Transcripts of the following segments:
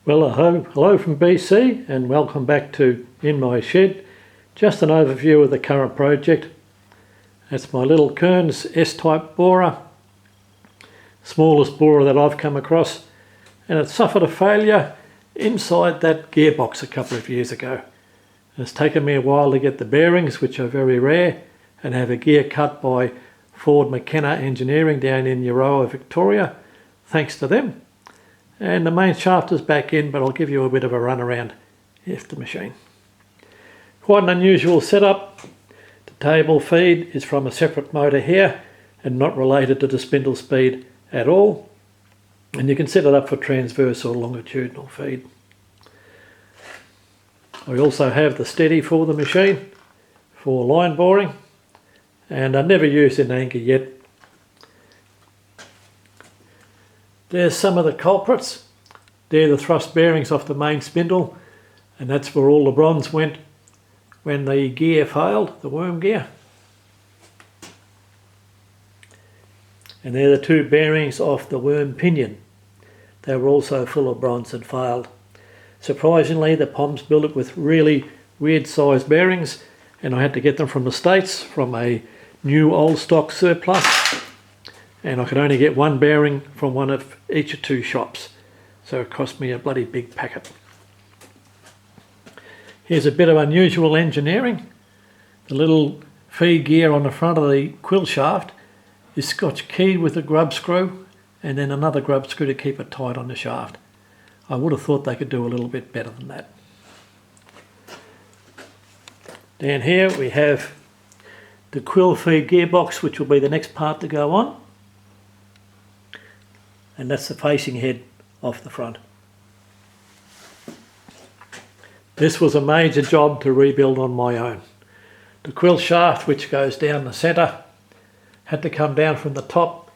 Well, hello from BC and welcome back to In My Shed. Just an overview of the current project. That's my little Kearns S-type borer, smallest borer that I've come across, and it suffered a failure inside that gearbox a couple of years ago. It's taken me a while to get the bearings, which are very rare, and have a gear cut by Ford McKenna Engineering down in Euroa, Victoria. Thanks to them. And the main shaft is back in, but I'll give you a bit of a run around of the machine. Quite an unusual setup. The table feed is from a separate motor here and not related to the spindle speed at all. And you can set it up for transverse or longitudinal feed. I also have the steady for the machine for line boring, and I've never used an anchor yet. There's some of the culprits. They're the thrust bearings off the main spindle, and that's where all the bronze went when the gear failed, the worm gear. And they're the two bearings off the worm pinion. They were also full of bronze and failed. Surprisingly, the Poms built it with really weird sized bearings, and I had to get them from the States, from a new old stock surplus. And I could only get one bearing from one of each of two shops. So it cost me a bloody big packet. Here's a bit of unusual engineering. The little feed gear on the front of the quill shaft is Scotch keyed with a grub screw and then another grub screw to keep it tight on the shaft. I would have thought they could do a little bit better than that. Down here we have the quill feed gearbox, which will be the next part to go on. And that's the facing head off the front. This was a major job to rebuild on my own. The quill shaft, which goes down the centre, had to come down from the top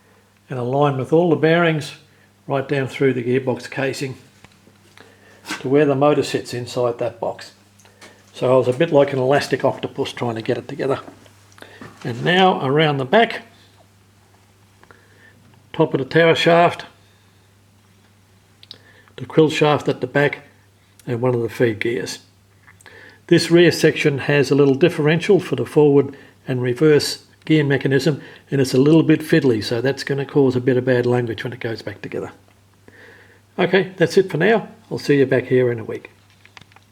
and align with all the bearings right down through the gearbox casing to where the motor sits inside that box. So I was a bit like an elastic octopus trying to get it together. And now around the back, top of the tower shaft, the quill shaft at the back, and one of the feed gears. This rear section has a little differential for the forward and reverse gear mechanism, and it's a little bit fiddly, so that's going to cause a bit of bad language when it goes back together. Okay, that's it for now. I'll see you back here in a week.